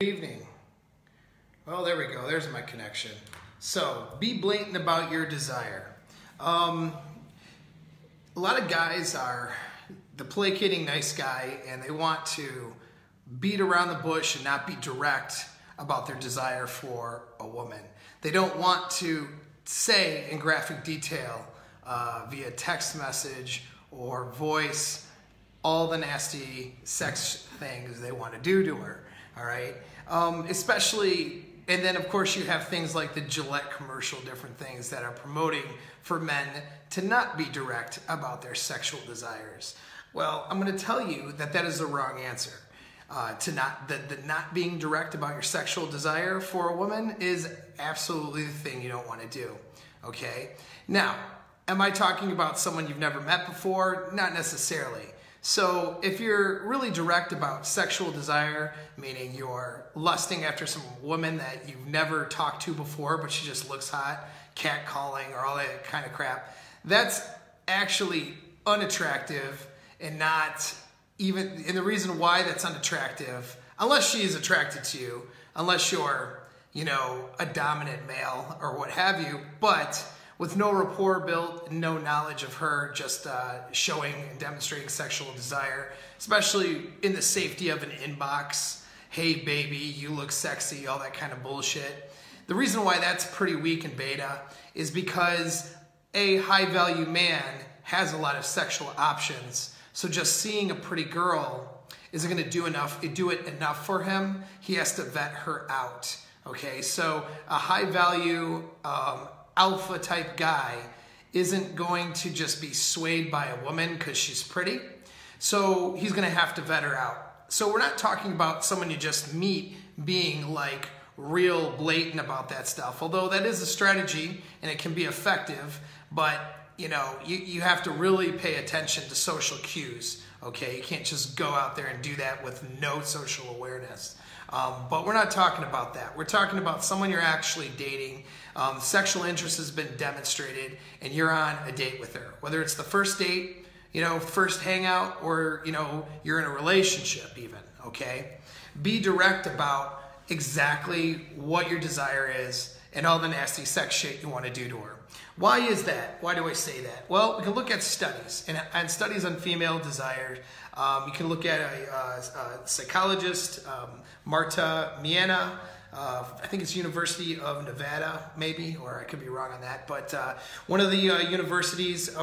Good evening. Well, there we go. There's my connection. So, be blatant about your desire. A lot of guys are the placating nice guy, and they want to beat around the bush and not be direct about their desire for a woman. They don't want to say in graphic detail via text message or voice all the nasty sex things they want to do to her. All right, especially, and then of course you have things like the Gillette commercial, different things that are promoting for men to not be direct about their sexual desires. Well, I'm going to tell you that that is the wrong answer. Not being direct about your sexual desire for a woman is absolutely the thing you don't want to do. Okay, now, am I talking about someone you've never met before? Not necessarily. So if you're really direct about sexual desire, meaning you're lusting after some woman that you've never talked to before, but she just looks hot, catcalling or all that kind of crap, that's actually unattractive and not even, and the reason why that's unattractive, unless she is attracted to you, unless you're, a dominant male or what have you, but with no rapport built, no knowledge of her, just showing and demonstrating sexual desire, especially in the safety of an inbox. Hey baby, you look sexy, all that kind of bullshit. The reason why that's pretty weak in beta is because a high value man has a lot of sexual options. So just seeing a pretty girl isn't gonna do it enough for him. He has to vet her out, okay? So a high value, alpha type guy isn't going to just be swayed by a woman because she's pretty. So he's going to have to vet her out. So we're not talking about someone you just meet being like real blatant about that stuff, although that is a strategy and it can be effective, but you have to really pay attention to social cues. Okay, you can't just go out there and do that with no social awareness. But we're not talking about that. We're talking about someone you're actually dating. Sexual interest has been demonstrated, and you're on a date with her. Whether it's the first date, first hangout, or you're in a relationship even. Okay, be direct about exactly what your desire is and all the nasty sex shit you want to do to her. Why is that? Why do I say that? Well, we can look at studies, and studies on female desire. You can look at a psychologist, Marta Miena. I think it's University of Nevada, maybe, or I could be wrong on that. But one of the universities,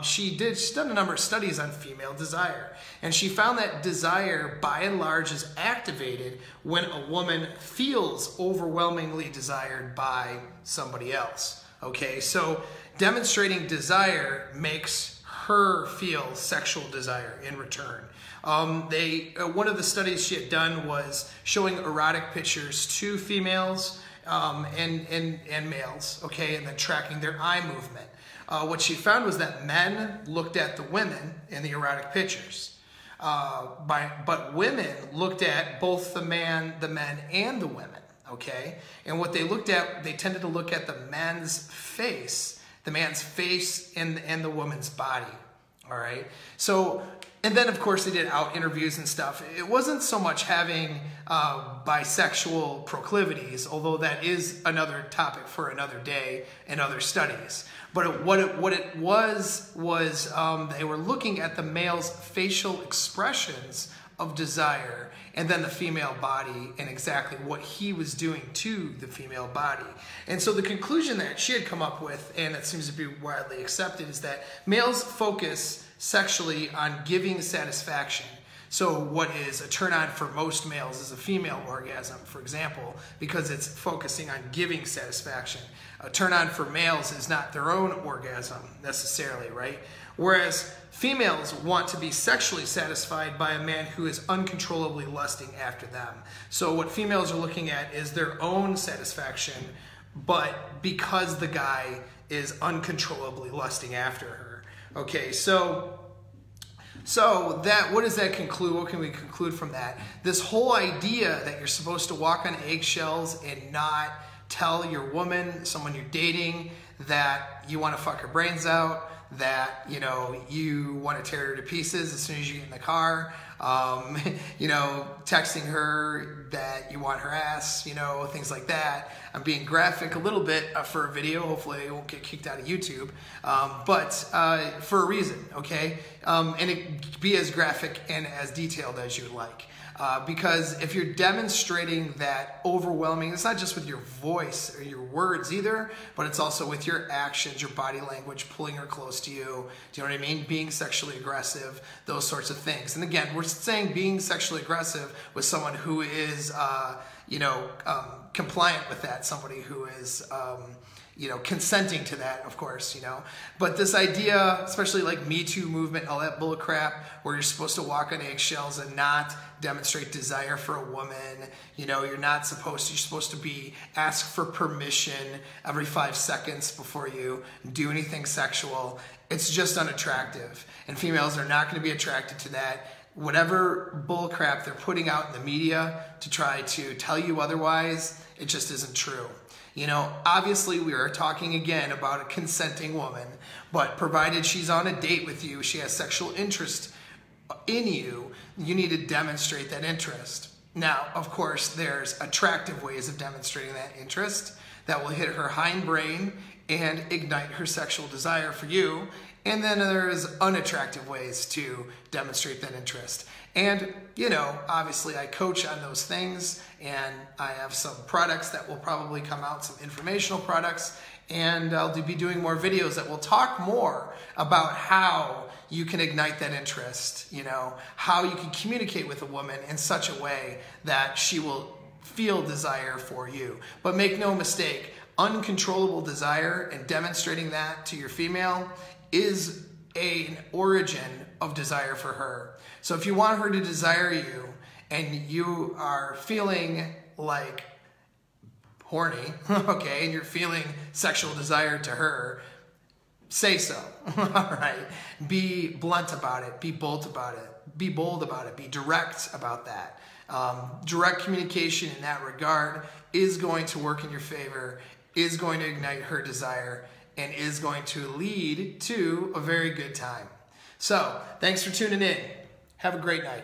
she's done a number of studies on female desire. And she found that desire, by and large, is activated when a woman feels overwhelmingly desired by somebody else. Okay, so demonstrating desire makes her feel sexual desire in return. One of the studies she had done was showing erotic pictures to females and males, okay, and then tracking their eye movement. What she found was that men looked at the women in the erotic pictures, but women looked at both the men and the women, okay? And what they looked at, they tended to look at the man's face and the woman's body, all right? So, and then of course they did out interviews and stuff. It wasn't so much having bisexual proclivities, although that is another topic for another day and other studies. But what it was they were looking at the male's facial expressions of desire and then the female body and exactly what he was doing to the female body. And so the conclusion that she had come up with, and that seems to be widely accepted, is that males focus sexually on giving satisfaction. So what is a turn on for most males is a female orgasm, for example, because it's focusing on giving satisfaction. A turn on for males is not their own orgasm necessarily, right? Whereas females want to be sexually satisfied by a man who is uncontrollably lusting after them. So what females are looking at is their own satisfaction, but because the guy is uncontrollably lusting after her. Okay, so that, what does that conclude? What can we conclude from that? This whole idea that you're supposed to walk on eggshells and not tell your woman, someone you're dating, that you want to fuck her brains out, that you want to tear her to pieces as soon as you get in the car. you know, texting her that you want her ass, you know, things like that. I'm being graphic a little bit for a video. Hopefully I won't get kicked out of YouTube, but for a reason, okay? And it be as graphic and as detailed as you like. Because if you're demonstrating that overwhelming, it's not just with your voice or your words either, but it's also with your actions, your body language, pulling her close to you. Do you know what I mean? Being sexually aggressive, those sorts of things. And again, we're saying being sexually aggressive with someone who is, you know, compliant with that, somebody who is, you know, consenting to that, of course, you know. But this idea, especially like Me Too movement, all that bull crap, where you're supposed to walk on eggshells and not demonstrate desire for a woman, you know, you're supposed to be ask for permission every 5 seconds before you do anything sexual. It's just unattractive. And females are not going to be attracted to that. Whatever bull crap they're putting out in the media to try to tell you otherwise, it just isn't true. You know, obviously we are talking again about a consenting woman, but provided she's on a date with you, she has sexual interest in you, you need to demonstrate that interest. Now, of course, there's attractive ways of demonstrating that interest that will hit her hindbrain and ignite her sexual desire for you. And then there's unattractive ways to demonstrate that interest. And, you know, obviously I coach on those things, and I have some products that will probably come out, some informational products, and I'll be doing more videos that will talk more about how you can ignite that interest, you know, how you can communicate with a woman in such a way that she will feel desire for you. But make no mistake, uncontrollable desire and demonstrating that to your female is an origin of desire for her. So if you want her to desire you and you are feeling like horny, okay, and you're feeling sexual desire to her, say so. All right. Be blunt about it. Be bold about it. Be bold about it. Be direct about that. Direct communication in that regard is going to work in your favor, is going to ignite her desire, and is going to lead to a very good time. So, thanks for tuning in. Have a great night.